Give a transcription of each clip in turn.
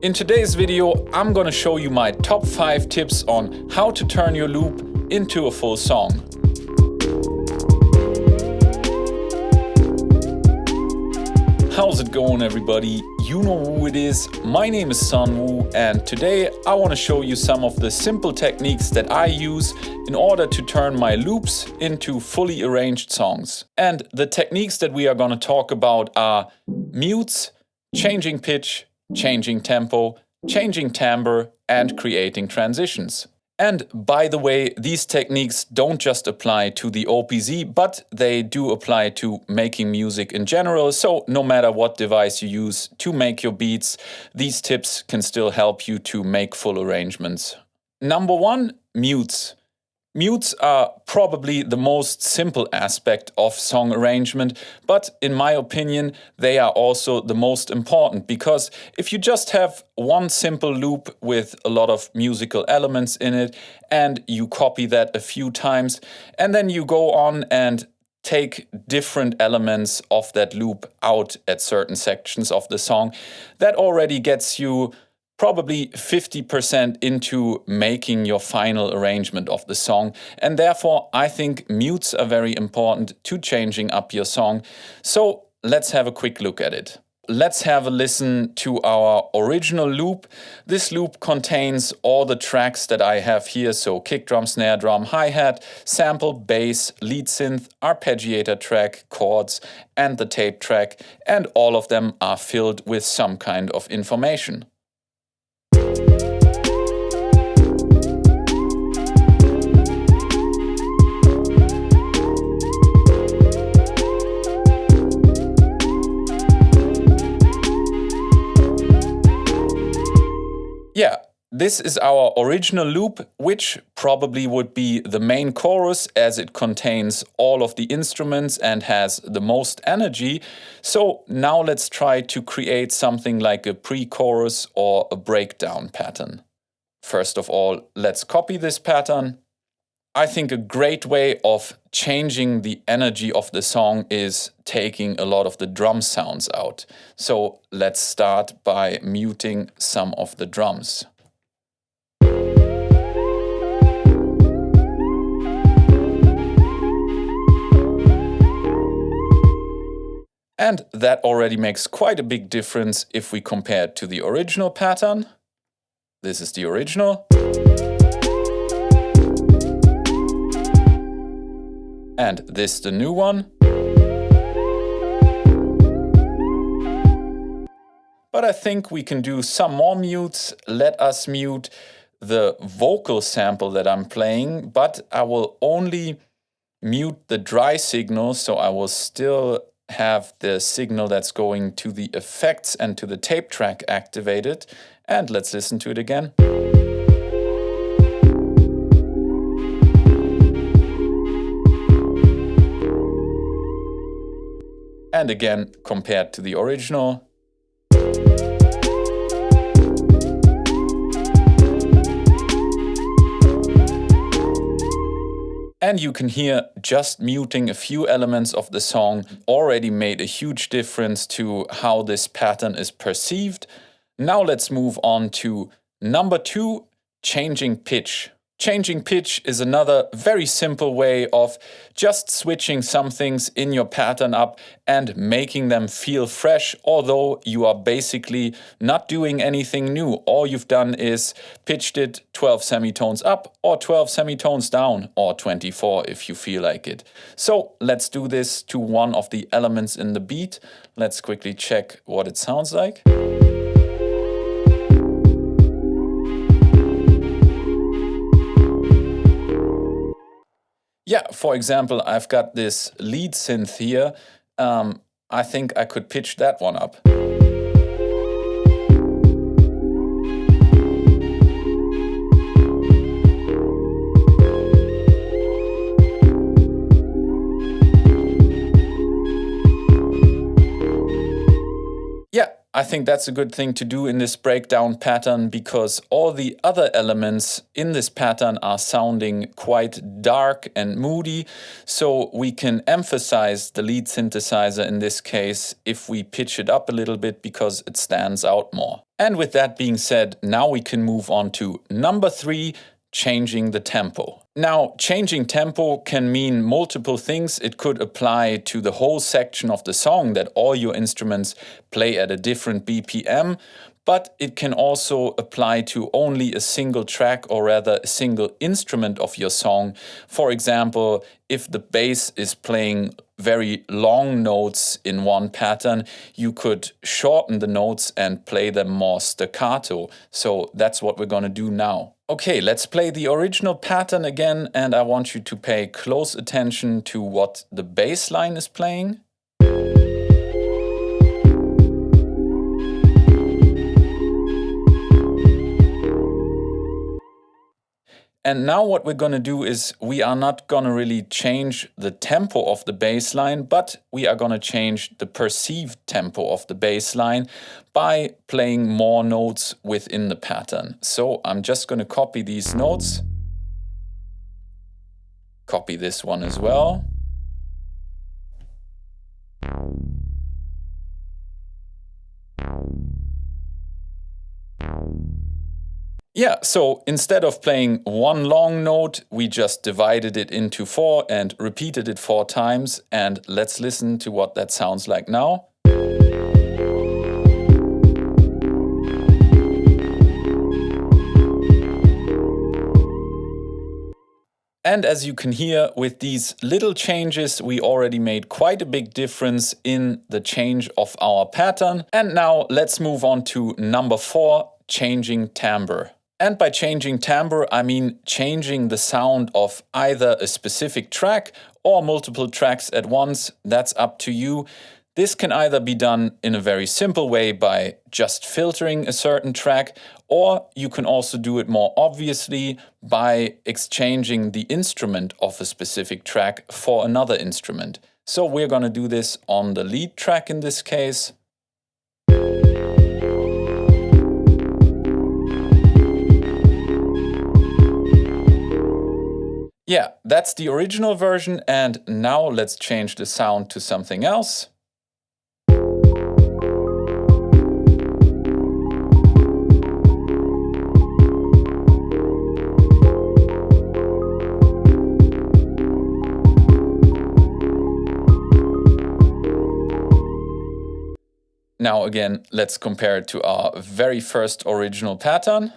In today's video, I'm gonna show you my top 5 tips on how to turn your loop into a full song. How's it going, everybody? You know who it is. My name is Sunwoo, and today I want to show you some of the simple techniques that I use in order to turn my loops into fully arranged songs. And the techniques that we are going to talk about are mutes, changing pitch, changing tempo, changing timbre, and creating transitions. And by the way, these techniques don't just apply to the OPZ, but they do apply to making music in general. So no matter what device you use to make your beats, these tips can still help you to make full arrangements. Number 1, mutes. Mutes are probably the most simple aspect of song arrangement, but in my opinion, they are also the most important, because if you just have one simple loop with a lot of musical elements in it and you copy that a few times and then you go on and take different elements of that loop out at certain sections of the song, that already gets you probably 50% into making your final arrangement of the song, and therefore I think mutes are very important to changing up your song. So let's have a quick look at it. Let's have a listen to our original loop. This loop contains all the tracks that I have here, so kick drum, snare drum, hi-hat, sample, bass, lead synth, arpeggiator track, chords, and the tape track, and all of them are filled with some kind of information. Yeah, this is our original loop, which probably would be the main chorus as it contains all of the instruments and has the most energy. So now let's try to create something like a pre-chorus or a breakdown pattern. First of all, let's copy this pattern. I think a great way of changing the energy of the song is taking a lot of the drum sounds out. So let's start by muting some of the drums. And that already makes quite a big difference if we compare it to the original pattern. This is the original. And this the new one. But I think we can do some more mutes. Let us mute the vocal sample that I'm playing, but I will only mute the dry signal, so I will still have the signal that's going to the effects and to the tape track activated. And let's listen to it again. And again, compared to the original. And you can hear just muting a few elements of the song already made a huge difference to how this pattern is perceived. Now let's move on to number 2, changing pitch. Changing pitch is another very simple way of just switching some things in your pattern up and making them feel fresh, although you are basically not doing anything new. All you've done is pitched it 12 semitones up or 12 semitones down, or 24 if you feel like it. So let's do this to one of the elements in the beat. Let's quickly check what it sounds like. Yeah, for example, I've got this lead synth here. I think I could pitch that one up. Yeah, I think that's a good thing to do in this breakdown pattern, because all the other elements in this pattern are sounding quite dark and moody. So we can emphasize the lead synthesizer in this case if we pitch it up a little bit, because it stands out more. And with that being said, now we can move on to number 3, changing the tempo. Now, changing tempo can mean multiple things. It could apply to the whole section of the song that all your instruments play at a different BPM, but it can also apply to only a single track, or rather a single instrument of your song. For example, if the bass is playing very long notes in one pattern, you could shorten the notes and play them more staccato. So that's what we're going to do now. Okay, let's play the original pattern again, and I want you to pay close attention to what the bass line is playing. And now what we're going to do is we are not going to really change the tempo of the bass line, but we are going to change the perceived tempo of the bass line by playing more notes within the pattern. So I'm just going to copy these notes, copy this one as well. Yeah, so instead of playing one long note, we just divided it into 4 and repeated it 4 times. And let's listen to what that sounds like now. And as you can hear, with these little changes, we already made quite a big difference in the change of our pattern. And now let's move on to number 4, changing timbre. And by changing timbre, I mean changing the sound of either a specific track or multiple tracks at once. That's up to you. This can either be done in a very simple way by just filtering a certain track, or you can also do it more obviously by exchanging the instrument of a specific track for another instrument. So we're going to do this on the lead track in this case. Yeah, that's the original version, and now let's change the sound to something else. Now again, let's compare it to our very first original pattern.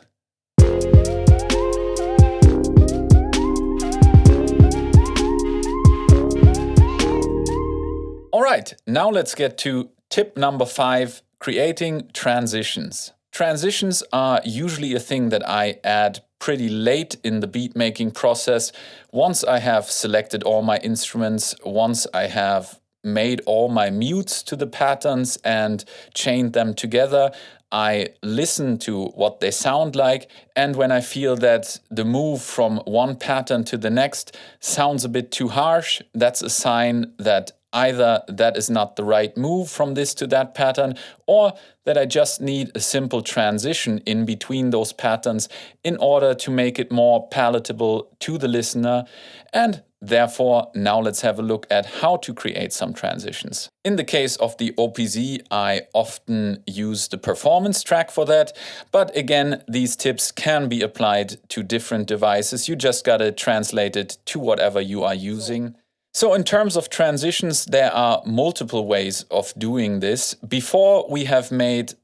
Alright, now let's get to tip number 5, creating transitions. Transitions are usually a thing that I add pretty late in the beat making process. Once I have selected all my instruments, once I have made all my mutes to the patterns and chained them together, I listen to what they sound like, and when I feel that the move from one pattern to the next sounds a bit too harsh, that's a sign that either that is not the right move from this to that pattern, or that I just need a simple transition in between those patterns in order to make it more palatable to the listener. And therefore, now let's have a look at how to create some transitions. In the case of the OPZ, I often use the performance track for that. But again, these tips can be applied to different devices. You just gotta translate it to whatever you are using. So in terms of transitions, there are multiple ways of doing this. Before, we have made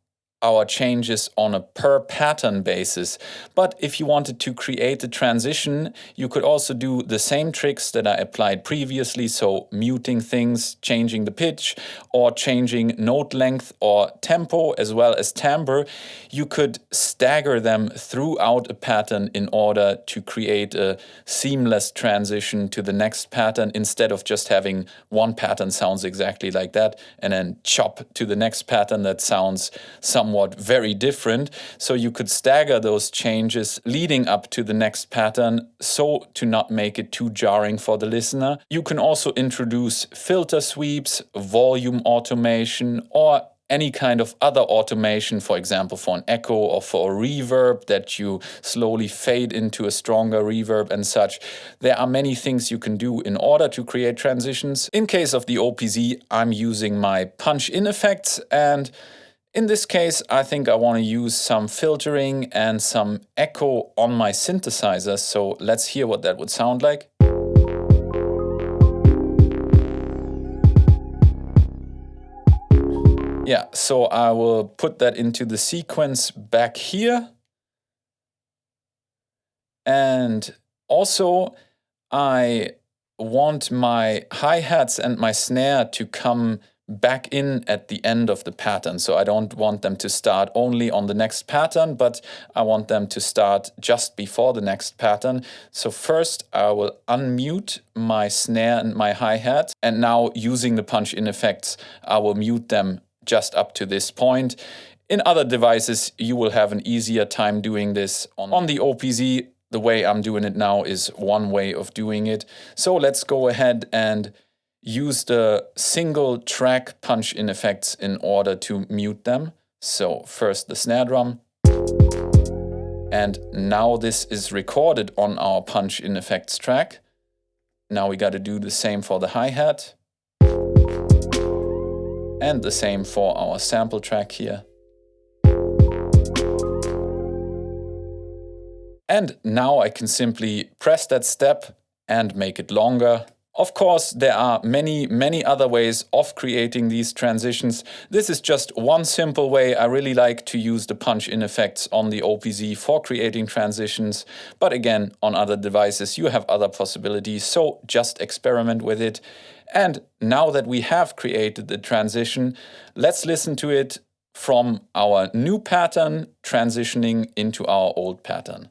our changes on a per pattern basis. But if you wanted to create a transition, you could also do the same tricks that I applied previously, so muting things, changing the pitch, or changing note length or tempo, as well as timbre. You could stagger them throughout a pattern in order to create a seamless transition to the next pattern, instead of just having one pattern sounds exactly like that and then chop to the next pattern that sounds somewhat very different. So you could stagger those changes leading up to the next pattern so to not make it too jarring for the listener. You can also introduce filter sweeps, volume automation, or any kind of other automation, for example, for an echo or for a reverb that you slowly fade into a stronger reverb and such. There are many things you can do in order to create transitions. In case of the OPZ, I'm using my punch-in effects, and In this case, I think I want to use some filtering and some echo on my synthesizer, so let's hear what that would sound like. Yeah, so I will put that into the sequence back here. And also, I want my hi-hats and my snare to come back in at the end of the pattern. So I don't want them to start only on the next pattern, but I want them to start just before the next pattern. So first I will unmute my snare and my hi-hat, and now using the punch-in effects, I will mute them just up to this point. In other devices, you will have an easier time doing this. On the OPZ, the way I'm doing it now is one way of doing it. So let's go ahead and use the single track punch-in effects in order to mute them. So first the snare drum. And now this is recorded on our punch-in effects track. Now we got to do the same for the hi-hat. And the same for our sample track here. And now I can simply press that step and make it longer. Of course, there are many other ways of creating these transitions. This is just one simple way. I really like to use the punch-in effects on the OPZ for creating transitions. But again, on other devices, you have other possibilities. So just experiment with it. And now that we have created the transition, let's listen to it from our new pattern transitioning into our old pattern.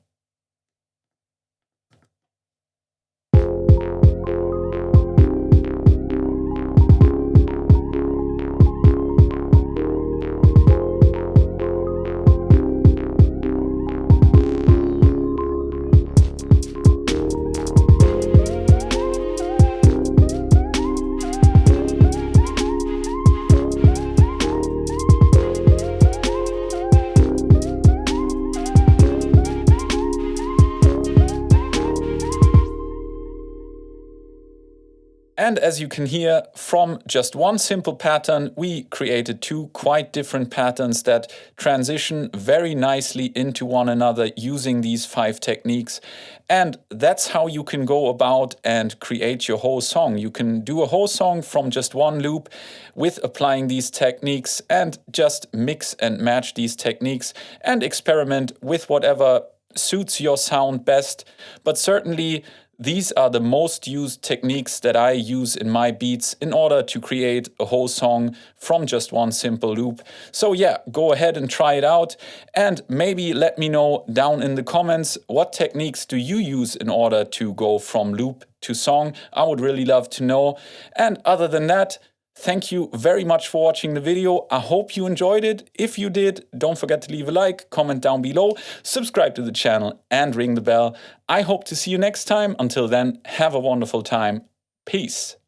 And as you can hear, from just one simple pattern, we created two quite different patterns that transition very nicely into one another using these 5 techniques. And that's how you can go about and create your whole song. You can do a whole song from just one loop with applying these techniques and just mix and match these techniques and experiment with whatever suits your sound best. But certainly, these are the most used techniques that I use in my beats in order to create a whole song from just one simple loop. So yeah, go ahead and try it out, and maybe let me know down in the comments what techniques do you use in order to go from loop to song. I would really love to know. And other than that, thank you very much for watching the video. I hope you enjoyed it. If you did, don't forget to leave a like, comment down below, subscribe to the channel and ring the bell. I hope to see you next time. Until then, have a wonderful time. Peace.